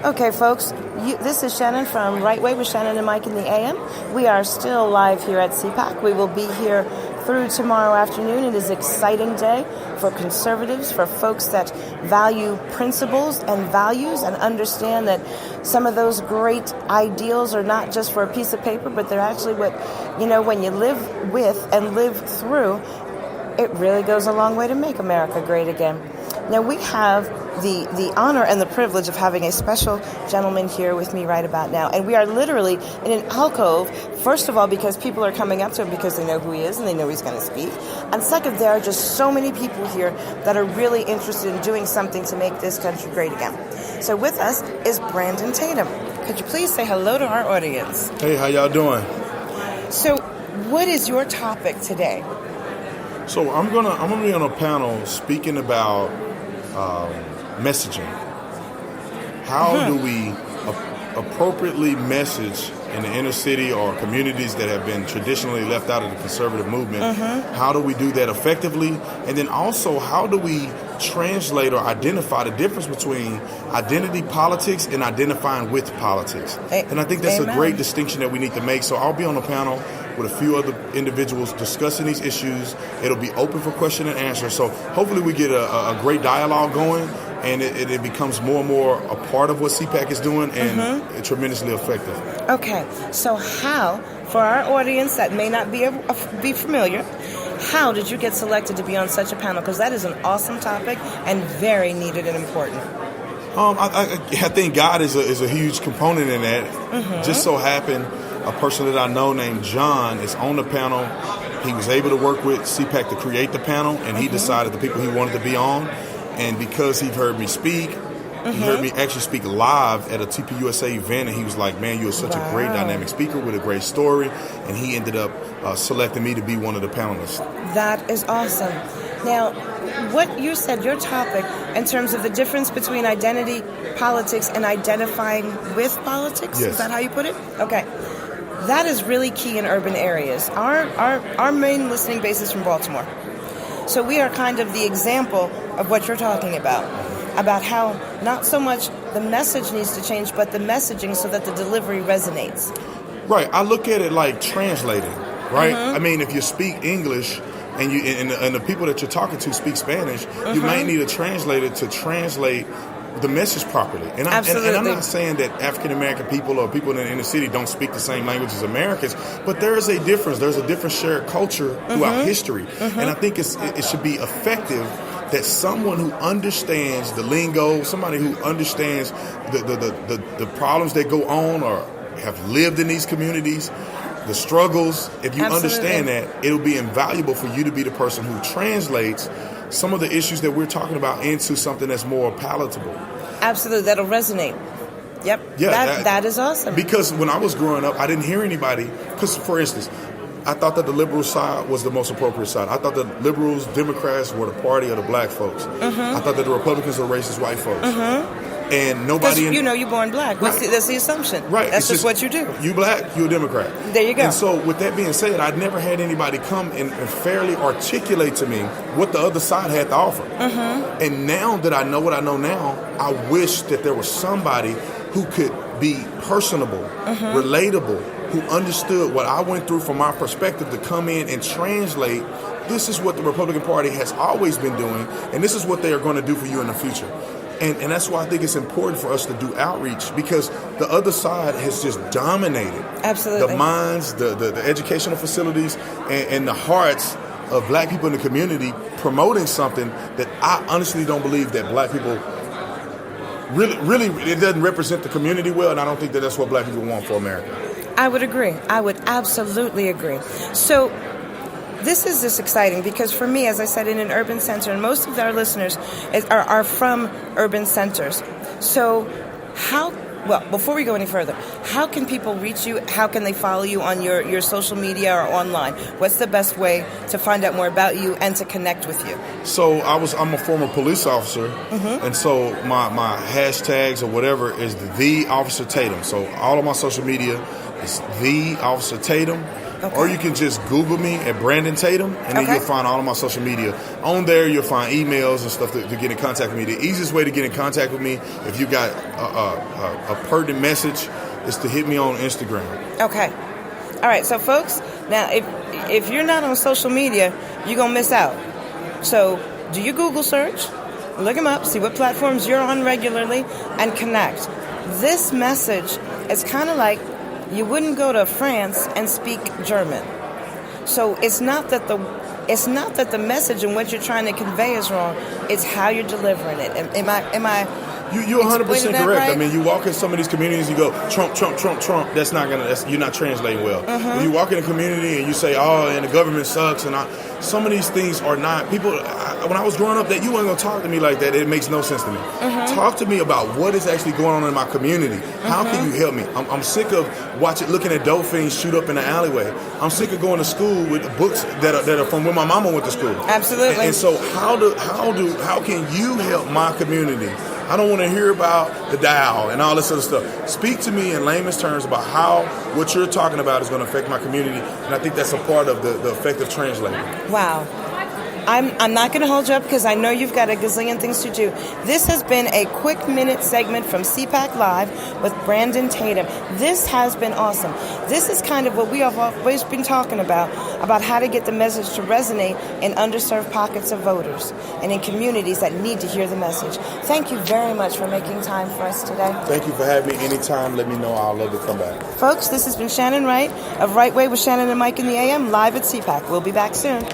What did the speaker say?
Okay, folks, this is Shannon from Wright with Shannon and Mike in the AM. We are still live here at CPAC. We will be here through tomorrow afternoon. It is an exciting day for conservatives, for folks that value principles and values and understand that some of those great ideals are not just for a piece of paper, but they're actually what, when you live with and live through, it really goes a long way to make America great again. Now, we have the honor and the privilege of having a special gentleman here with me right about now. And we are literally in an alcove, first of all, because people are coming up to him because they know who he is and they know he's going to speak. And second, there are just so many people here that are really interested in doing something to make this country great again. So with us is Brandon Tatum. Could you please say hello to our audience? Hey, how y'all doing? So what is your topic today? So I'm gonna be on a panel speaking about messaging. How do we appropriately message in the inner city or communities that have been traditionally left out of the conservative movement? How do we do that effectively? And then also, how do we translate or identify the difference between identity politics and identifying with politics? And I think that's a great distinction that we need to make. So I'll be on a panel with a few other individuals discussing these issues. It'll be open for question and answer. So hopefully we get a great dialogue going, and it becomes more and more a part of what CPAC is doing, and tremendously effective. Okay, so how, for our audience that may not be familiar, how did you get selected to be on such a panel? Because that is an awesome topic and very needed and important. I think God is a huge component in that. Just so happened, a person that I know named John is on the panel. He was able to work with CPAC to create the panel, and he decided the people he wanted to be on. And because he heard me speak, he heard me actually speak live at a TPUSA event, and he was like, man, you're such a great dynamic speaker with a great story. And he ended up selecting me to be one of the panelists. That is awesome. Now, what you said, your topic, in terms of the difference between identity politics and identifying with politics, is that how you put it? Okay. That is really key in urban areas. Our main listening base is from Baltimore. So we are kind of the example of what you're talking about how not so much the message needs to change, but the messaging so that the delivery resonates. Right. I look at it like translating, right? I mean, if you speak English and the people that you're talking to speak Spanish, you might need a translator to translate the message properly. And I'm not saying that African-American people or people in the inner city don't speak the same language as Americans, but there is a difference. There's a different shared culture throughout history. And I think it should be effective that someone who understands the lingo, somebody who understands the problems that go on or have lived in these communities, the struggles, if you understand that, it'll be invaluable for you to be the person who translates some of the issues that we're talking about into something that's more palatable. Absolutely, that'll resonate. Yep, yeah, that is awesome. Because when I was growing up, I didn't hear anybody, because for instance, I thought that the liberal side was the most appropriate side. I thought that liberals, Democrats were the party of the black folks. I thought that the Republicans were racist white folks. And nobody... Because you're born black. That's the assumption. Right. That's just what you do. You black, you a Democrat. There you go. And so with that being said, I'd never had anybody come and fairly articulate to me what the other side had to offer. And now that I know what I know now, I wish that there was somebody who could be personable, relatable, who understood what I went through from my perspective to come in and translate. This is what the Republican Party has always been doing, and this is what they are going to do for you in the future. And that's why I think it's important for us to do outreach, because the other side has just dominated. Absolutely. The minds, the educational facilities, and the hearts of black people in the community, promoting something that I honestly don't believe that black people really it doesn't represent the community well, and I don't think that that's what black people want for America. I would agree. I would absolutely agree. So this is exciting because for me, as I said, in an urban center, and most of our listeners are from urban centers. So before we go any further, how can people reach you? How can they follow you on your social media or online? What's the best way to find out more about you and to connect with you? So I'm a former police officer, and so my hashtags or whatever is the Officer Tatum. So all of my social media is the Officer Tatum. Okay. Or you can just Google me at Brandon Tatum, and then Okay. you'll find all of my social media. On there, you'll find emails and stuff to get in contact with me. The easiest way to get in contact with me, if you got a pertinent message, is to hit me on Instagram. Okay. All right. So, folks, now if you're not on social media, you're gonna miss out. So, do your Google search, look them up, see what platforms you're on regularly, and connect. This message is kind of like you wouldn't go to France and speak German. So it's not that the message and what you're trying to convey is wrong. It's how you're delivering it. Am I? You're 100% that correct. right? I mean, you walk in some of these communities, you go Trump, Trump, Trump, Trump. You're not translating well. When you walk in a community and you say, oh, and the government sucks, and some of these things are not people. When I was growing up, that you weren't gonna talk to me like that. It makes no sense to me. Talk to me about what is actually going on in my community. How can you help me? I'm sick of looking at dope fiends shoot up in the alleyway. I'm sick of going to school with books that are from where my mama went to school. Absolutely. And so how can you help my community? I don't want to hear about the Dow and all this other stuff. Speak to me in layman's terms about how what you're talking about is going to affect my community, and I think that's a part of the effective translating. Wow. I'm not going to hold you up because I know you've got a gazillion things to do. This has been a quick minute segment from CPAC Live with Brandon Tatum. This has been awesome. This is kind of what we have always been talking about how to get the message to resonate in underserved pockets of voters and in communities that need to hear the message. Thank you very much for making time for us today. Thank you for having me. Anytime, let me know. I'll love to come back. Folks, this has been Shannon Wright of Right Way with Shannon and Mike in the AM, live at CPAC. We'll be back soon.